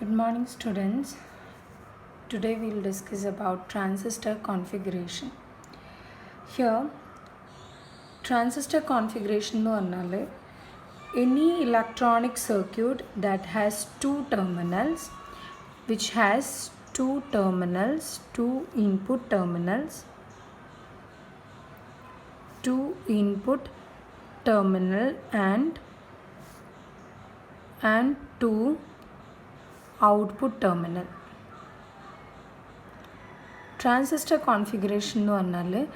Good morning, students. Today we will discuss about transistor configuration. Here, transistor configuration is any electronic circuit that has two terminals, which has two input terminals, two input terminal and two output terminal. Transistor configuration is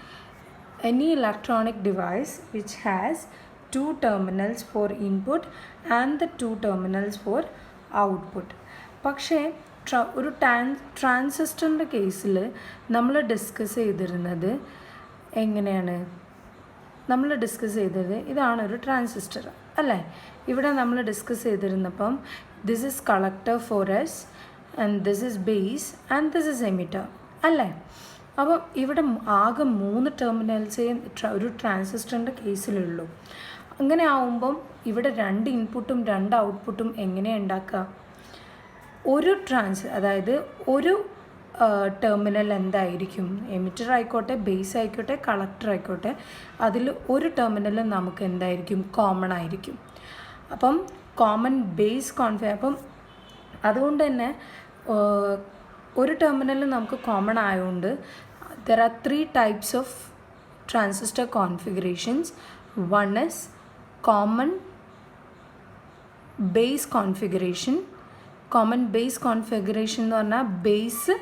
any electronic device which has two terminals for input and the two terminals for output. പക്ഷേ ഒരു ട്രാൻസിസ്റ്ററിൻ്റെ കേസിൽ നമ്മൾ discuss ചെയ്തിരുന്നത് എങ്ങനെയാണ്? നമ്മൾ discuss ചെയ്തത് ഇതാണ് ഒരു ട്രാൻസിസ്റ്റർ അല്ലേ? ഇവിടെ നമ്മൾ ഡിസ്കസ് ചെയ്തിരുന്നപ്പം this is collector for S and this is base and this is emitter അല്ലേ? അപ്പം ഇവിടെ ആകെ 3 ടെർമിനൽസേ ഒരു ട്രാൻസിസ്റ്ററിൻ്റെ കേസിലുള്ളൂ. അങ്ങനെ ആവുമ്പം ഇവിടെ 2 ഇൻപുട്ടും 2 ഔട്ട്പുട്ടും എങ്ങനെയാണ് ഉണ്ടാക്കുക? അതായത് ഒരു ടെർമിനൽ എന്തായിരിക്കും? എമിറ്റർ ആയിക്കോട്ടെ, ബേസ് ആയിക്കോട്ടെ, കളക്ടർ ആയിക്കോട്ടെ, അതിൽ ഒരു ടെർമിനൽ നമുക്ക് എന്തായിരിക്കും? കോമൺ ആയിരിക്കും. അപ്പം കോമൺ ബേസ് അപ്പം അതുകൊണ്ട് തന്നെ ഒരു ടെർമിനൽ നമുക്ക് കോമൺ ആയതുകൊണ്ട് there are 3 types of transistor configurations. One is common base configuration. Common base configuration എന്ന് പറഞ്ഞാൽ ബേസ്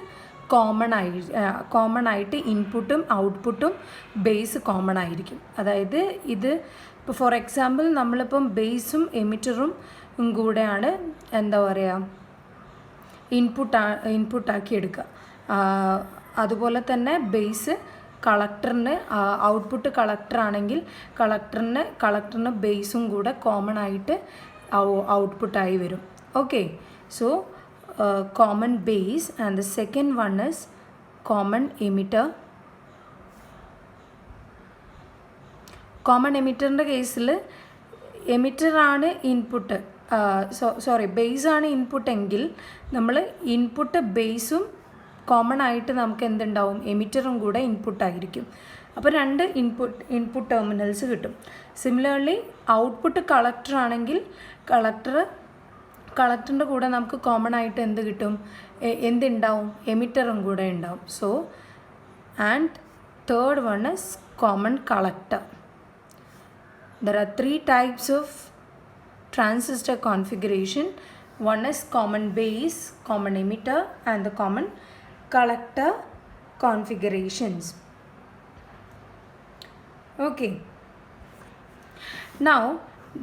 കോമൺ ആയിട്ട് ഇൻപുട്ടും ഔട്ട്പുട്ടും ബേസ് കോമൺ ആയിരിക്കും. അതായത് ഇത് ഇപ്പോൾ ഫോർ എക്സാമ്പിൾ നമ്മളിപ്പം ബേസും എമിറ്ററും കൂടെയാണ് എന്താ പറയുക ഇൻപുട്ടാക്കി എടുക്കുക. അതുപോലെ തന്നെ ബേസ് കളക്ടറിന് ഔട്ട്പുട്ട് കളക്ടറാണെങ്കിൽ കളക്ടറിന് ബേസും കൂടെ കോമൺ ആയിട്ട് ഔട്ട്പുട്ടായി വരും. Okay, so common base and the second one is common emitter. Common എമിറ്ററിൻ്റെ കേസിൽ എമിറ്ററാണ് ഇൻപുട്ട് ബേസാണ് ഇൻപുട്ട് എങ്കിൽ നമ്മൾ ഇൻപുട്ട് ബേസും കോമൺ ആയിട്ട് നമുക്ക് എന്തുണ്ടാവും? എമിറ്ററും കൂടെ ഇൻപുട്ടായിരിക്കും. അപ്പോൾ 2 ഇൻപുട്ട് ടെർമിനൽസ് കിട്ടും. സിമിലർലി ഔട്ട്പുട്ട് കളക്ടർ ആണെങ്കിൽ കളക്ടറിൻ്റെ കൂടെ നമുക്ക് കോമൺ ആയിട്ട് എന്ത് കിട്ടും? എന്തുണ്ടാവും? എമിറ്ററും കൂടെ ഉണ്ടാവും. So and third one is common collector. There are 3 types of transistor configuration. One is common base, common emitter and the common collector configurations. Okay. Now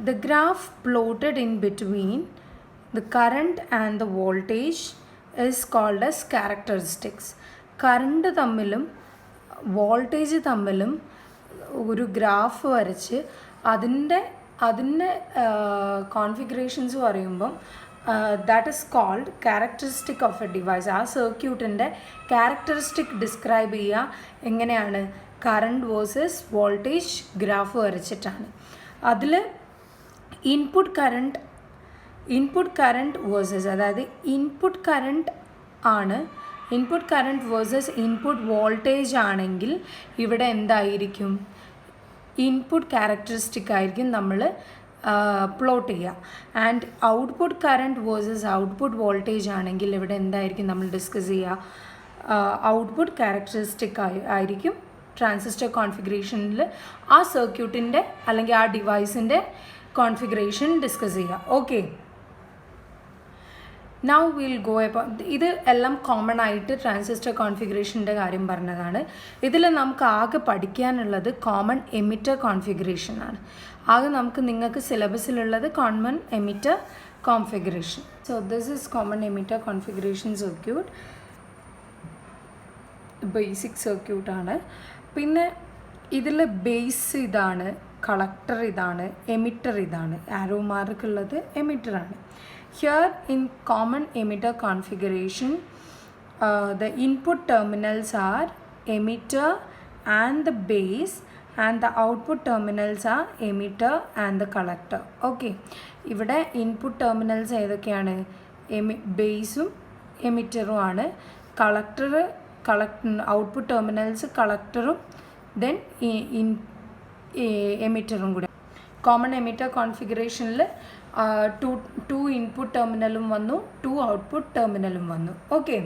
the graph plotted in between the current and the voltage is called as characteristics. Current തമ്മിലും voltage തമ്മിലും ഒരു graph വരച്ച് അതിൻ്റെ configurations പറയുമ്പം that is called characteristic of a device. ആ സർക്യൂട്ടിൻ്റെ characteristic describe ചെയ്യുക എങ്ങനെയാണ്? കറണ്ട് വേഴ്സസ് വോൾട്ടേജ് ഗ്രാഫ് വരച്ചിട്ടാണ്. അതിൽ ഇൻപുട്ട് കറണ്ട് വേഴ്സസ്, അതായത് input current versus input voltage ആണെങ്കിൽ ഇവിടെ എന്തായിരിക്കും? ഇൻപുട്ട് ക്യാരക്ടറിസ്റ്റിക് ആയിരിക്കും നമ്മൾ പ്ലോട്ട് ചെയ്യുക. And output current versus output voltage ആണെങ്കിൽ ഇവിടെ എന്തായിരിക്കും നമ്മൾ ഡിസ്കസ് ചെയ്യുക? ഔട്ട്പുട്ട് ക്യാരക്ടറിസ്റ്റിക് ആയിരിക്കും ട്രാൻസിസ്റ്റർ കോൺഫിഗറേഷനിൽ ആ സർക്യൂട്ടിൻ്റെ അല്ലെങ്കിൽ ആ ഡിവൈസിൻ്റെ കോൺഫിഗറേഷൻ ഡിസ്കസ് ചെയ്യുക. ഓക്കെ, നൗ വിൽ ഗോ ഇത് എല്ലാം കോമൺ ആയിട്ട് ട്രാൻസിസ്റ്റർ കോൺഫിഗറേഷൻ്റെ കാര്യം പറഞ്ഞതാണ്. ഇതിൽ നമുക്ക് ആകെ പഠിക്കാനുള്ളത് കോമൺ എമിറ്റർ കോൺഫിഗറേഷൻ ആണ്. ആകെ നിങ്ങൾക്ക് സിലബസിലുള്ളത് common emitter configuration. So this is common emitter configuration circuit, basic സർക്യൂട്ടാണ്. പിന്നെ ഇതിൽ ബേസ് ഇതാണ്, കളക്ടർ ഇതാണ്, എമിറ്റർ ഇതാണ്. ആരോ മാർക്കുള്ളത് എമിറ്ററാണ്. Here in common emitter configuration, the input terminals are emitter and the base and the output terminals are emitter and the collector. Okay, ഇവിടെ input terminals ഏതൊക്കെയാണ്? ബേസും എമിറ്ററും ആണ്. Output terminals കളക്ടറും then എമിറ്ററും കൂടെ. Common emitter കോൺഫിഗറേഷനിൽ to input ടെർമിനലും വന്നു, 2 output ടെർമിനലും വന്നു. Okay,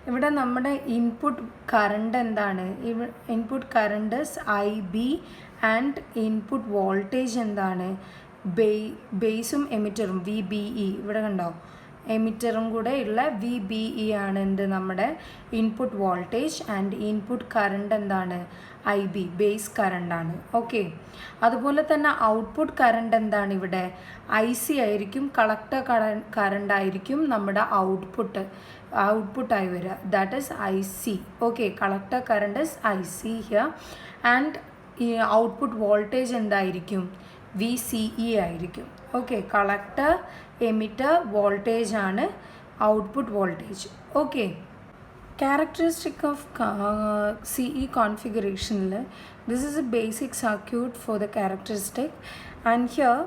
ഇവിടെ നമ്മുടെ ഇൻപുട്ട് കറണ്ട് എന്താണ്? Input current IB and input voltage എന്താണ്? ബേസും എമിറ്ററും VBE, ഇവിടെ കണ്ടോ, എമിറ്ററും കൂടെ ഉള്ള VBE ആണ് എന്ത്? നമ്മുടെ input voltage. And input current എന്താണ്? IB, ബേസ് കറണ്ടാണ്. ഓക്കെ, അതുപോലെ തന്നെ ഔട്ട്പുട്ട് കറണ്ട് എന്താണ്? ഇവിടെ IC ആയിരിക്കും, കളക്ടർ കറണ്ട് ആയിരിക്കും നമ്മുടെ ഔട്ട്പുട്ടായി വരിക. That is IC. Okay, collector current is IC here. And ഈ ഔട്ട്പുട്ട് വോൾട്ടേജ് എന്തായിരിക്കും? VCE ആയിരിക്കും. ഓക്കെ, കളക്ടർ എമിറ്റർ വോൾട്ടേജ് ആണ് output voltage. Okay, characteristic of CE configuration, this is a basic circuit for the characteristic. And here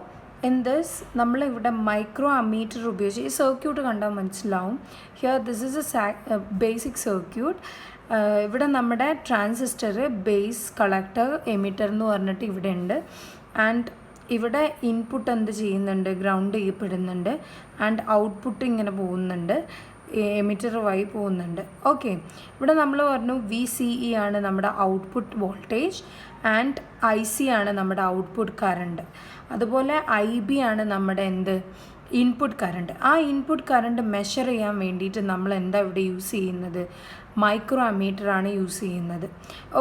in this നമ്മൾ ഇവിടെ micro ammeter ഉപയോഗിച്ച് ഈ circuit കണ്ടാൽ മനസ്സിലാവും. Here this is A basic circuit. ഇവിടെ നമ്മുടെ transistor, base, collector, emitter എന്ന് പറഞ്ഞിട്ട് ഇവിടെ ഉണ്ട്. ആൻഡ് ഇവിടെ ഇൻപുട്ട് എന്ത് ചെയ്യുന്നുണ്ട്? ഗ്രൗണ്ട് ചെയ്യപ്പെടുന്നുണ്ട്. ആൻഡ് ഔട്ട്പുട്ട് ഇങ്ങനെ പോകുന്നുണ്ട്, എമിറ്റർ വഴി പോകുന്നുണ്ട്. ഓക്കെ, ഇവിടെ നമ്മൾ പറഞ്ഞു VCE ആണ് നമ്മുടെ ഔട്ട്പുട്ട് വോൾട്ടേജ് ആൻഡ് IC ആണ് നമ്മുടെ ഔട്ട്പുട്ട് കറണ്ട്. അതുപോലെ IB ആണ് നമ്മുടെ എന്ത്? Input current. ആ ഇൻപുട്ട് കറണ്ട് മെഷർ ചെയ്യാൻ വേണ്ടിയിട്ട് നമ്മൾ എന്താ ഇവിടെ യൂസ് ചെയ്യുന്നത്? മൈക്രോ അമ്മീറ്റർ ആണ് യൂസ് ചെയ്യുന്നത്.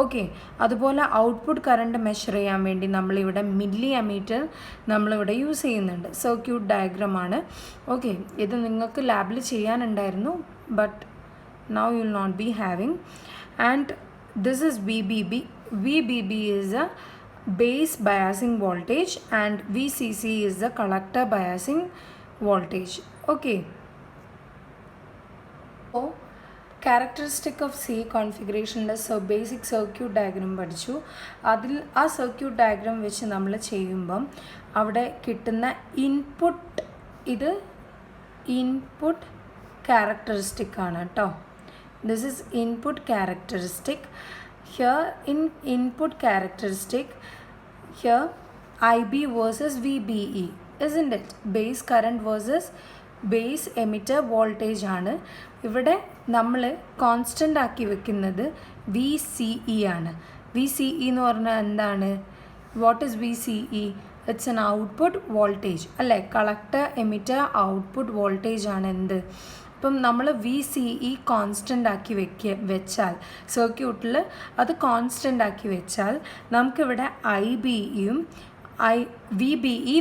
ഓക്കെ, അതുപോലെ ഔട്ട്പുട്ട് കറണ്ട് മെഷർ ചെയ്യാൻ വേണ്ടി നമ്മളിവിടെ മില്ലി അമ്മീറ്റർ നമ്മളിവിടെ യൂസ് ചെയ്യുന്നുണ്ട്. സർക്യൂട്ട് ഡയഗ്രാമാണ്. ഓക്കെ, ഇത് നിങ്ങൾക്ക് ലാബിൽ ചെയ്യാനുണ്ടായിരുന്നു, but now you will not be having. And this is VBB. VBB is a base biasing voltage and VCC is the collector biasing voltage. Okay, so characteristic of CE configuration so basic circuit diagram പഠിച്ചു. അതിൽ ആ circuit diagram വെച്ച് നമ്മൾ ചെയ്യുമ്പം അവിടെ കിട്ടുന്ന input, ഇത് input characteristic ആണ് കേട്ടോ. This is input characteristic. Here in input characteristic, here IB versus VBE, isn't it? Base current versus base emitter voltage ആണ്. ഇവിടെ നമ്മൾ കോൺസ്റ്റൻ്റ് ആക്കി വെക്കുന്നത് VCE ആണ്. VCE എന്ന് പറഞ്ഞാൽ എന്താണ്? What is VCE? It's an output voltage അല്ലേ? കളക്ടർ എമിറ്റർ ഔട്ട്പുട്ട് വോൾട്ടേജ് ആണ് എന്ത്? ഇപ്പം നമ്മൾ VCE കോൺസ്റ്റൻ്റ് ആക്കി വെച്ചാൽ സർക്യൂട്ടിൽ അത് കോൺസ്റ്റൻ്റ് ആക്കി വെച്ചാൽ നമുക്കിവിടെ IBയും VBE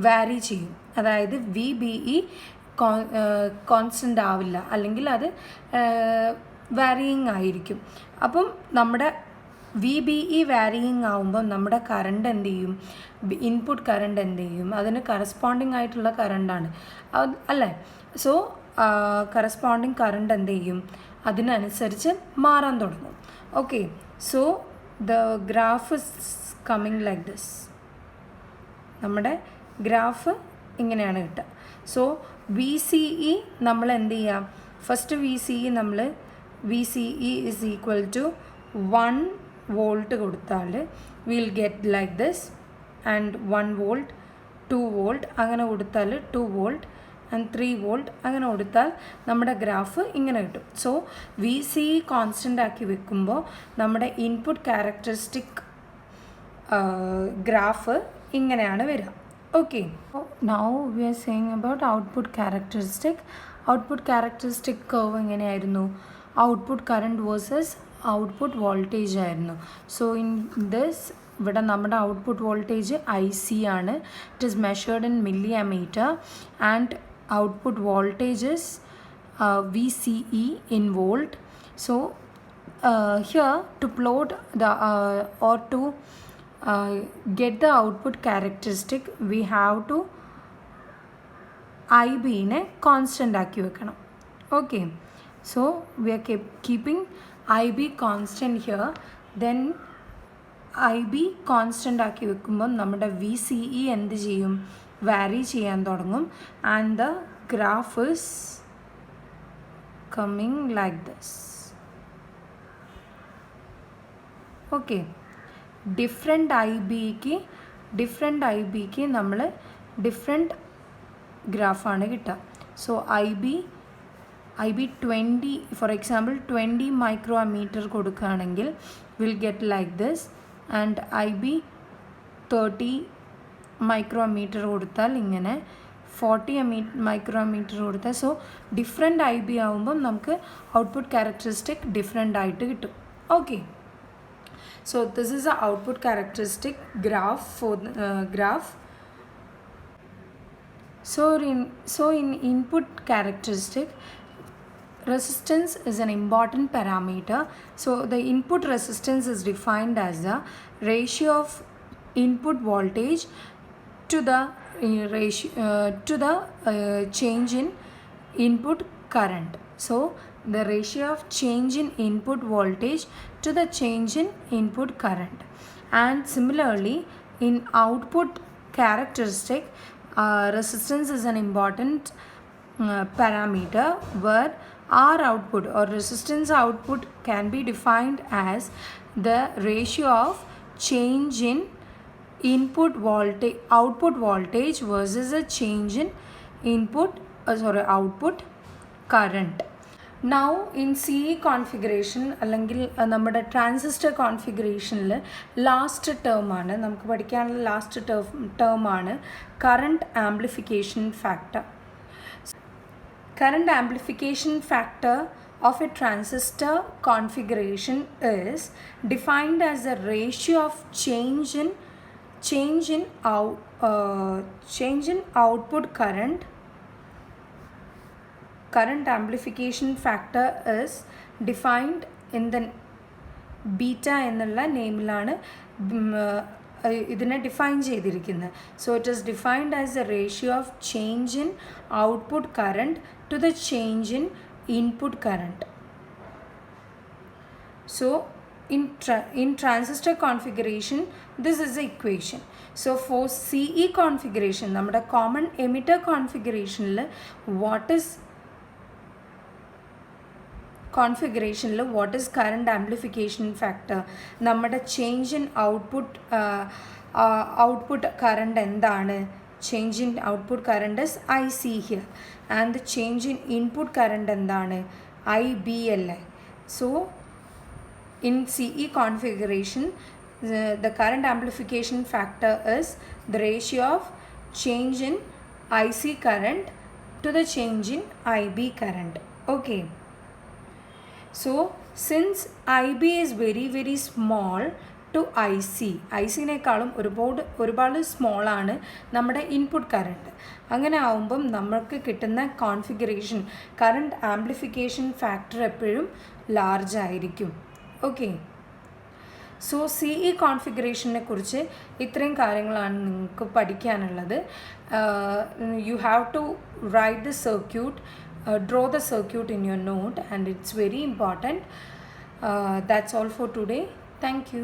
വാരി ചെയ്യും. അതായത് VBE കോൺസ്റ്റൻ്റ് ആവില്ല, അല്ലെങ്കിൽ അത് വാരിയിങ് ആയിരിക്കും. അപ്പം നമ്മുടെ VBE വാരിയിങ് ആവുമ്പം നമ്മുടെ കറണ്ട് എന്ത് ചെയ്യും? ഇൻപുട്ട് കറണ്ട് എന്ത് ചെയ്യും? അതിന് കറസ്പോണ്ടിങ് ആയിട്ടുള്ള കറണ്ടാണ് അല്ലേ? സോ കറസ്പോണ്ടിങ് കറണ്ട് എന്ത് ചെയ്യും? അതിനനുസരിച്ച് മാറാൻ തുടങ്ങും. Okay, so the graph is coming like this. നമ്മുടെ ഗ്രാഫ് ഇങ്ങനെയാണ് കിട്ടുക. സോ VCE നമ്മൾ എന്ത് ചെയ്യാം? First VCE is equal to 1 volt കൊടുത്താൽ will get like this. And 1 volt, 2 volt അങ്ങനെ കൊടുത്താൽ 2 വോൾട്ട് ആൻഡ് 3 വോൾട്ട് അങ്ങനെ കൊടുത്താൽ നമ്മുടെ ഗ്രാഫ് ഇങ്ങനെ കിട്ടും. സോ VCE കോൺസ്റ്റൻ്റ് ആക്കി വെക്കുമ്പോൾ നമ്മുടെ ഇൻപുട്ട് ക്യാരക്ടറിസ്റ്റിക് ഗ്രാഫ് ഇങ്ങനെയാണ് വരിക. Okay, now we are saying about output characteristic. Output characteristic curve എങ്ങനെയായിരുന്നു? Output current versus output voltage ആയിരുന്നു. സോ ഇൻ ദിസ് ഇവിടെ നമ്മുടെ ഔട്ട്പുട്ട് വോൾട്ടേജ് IC ആണ്. It is measured in milli ammeter and output voltage is VCE in volt. So here to plot the or to get the output characteristic we have to IB ne constant ആക്കി വെക്കണം. Okay, so we are keeping IB constant here. Then IB constant ആക്കി വെക്കുമ്പോൾ നമ്മുടെ VCE എന്ത് ചെയ്യും? വാരി ചെയ്യാൻ തുടങ്ങും. And the graph is coming like this. Okay, different IB ക്ക് നമ്മൾ ഡിഫറെൻറ്റ് ഗ്രാഫാണ് കിട്ടുക. So IB 20 for example 20 micrometer കൊടുക്കുകയാണെങ്കിൽ will get like this. And IB 30 micrometer കൊടുത്താൽ ഇങ്ങനെ, 40 മൈക്രോമീറ്റർ കൊടുത്താൽ. സോ ഡിഫറെൻറ്റ് IB ആകുമ്പം നമുക്ക് ഔട്ട്പുട്ട് ക്യാരക്ടറിസ്റ്റിക് ഡിഫറെൻ്റ് ആയിട്ട് കിട്ടും. Okay, so this is the output characteristic graph for the graph. So in input characteristic, resistance is an important parameter. So the input resistance is defined as the ratio of input voltage to the change in input current. So the ratio of change in input voltage to the change in input current. And similarly in output characteristic, resistance is an important parameter where R output or resistance output can be defined as the ratio of change in output voltage versus a change in output current. Now in CE configuration അല്ലെങ്കിൽ നമ്മുടെ transistor കോൺഫിഗറേഷനിൽ last ടേമാണ് നമുക്ക് പഠിക്കാനുള്ള last ടേമാണ് current amplification factor. Current amplification factor of a transistor configuration is defined as the ratio of change in output current. Current amplification factor is defined in the beta എന്നുള്ള നെയിമിലാണ് ഇതിനെ define ചെയ്തിരിക്കുന്നത്. So it is defined as a ratio of change in output current to the change in input current. So in transistor configuration, this is the equation. So for CE configuration, നമ്മുടെ common emitter configuration what is current amplification factor? നമ്മുടെ change in output current എന്താണ്? Change in output current is IC here, and the change in input current എന്താണ്? IB അല്ലേ. So in CE configuration, the current amplification factor is the ratio of change in IC current to the change in IB current. Okay. So since IB is very very small to IC-നേക്കാളും ഒരുപാട് small ആണ് നമ്മുടെ input current. അങ്ങനെ ആവുമ്പം നമുക്ക് കിട്ടുന്ന configuration current amplification factor എപ്പോഴും large ആയിരിക്കും. Okay, so CE കോൺഫിഗറേഷനെ കുറിച്ച് ഇത്രയും കാര്യങ്ങളാണ് നിങ്ങൾക്ക് പഠിക്കാനുള്ളത്. You have to write the circuit, draw the circuit in your note, and it's very important. That's all for today. Thank you.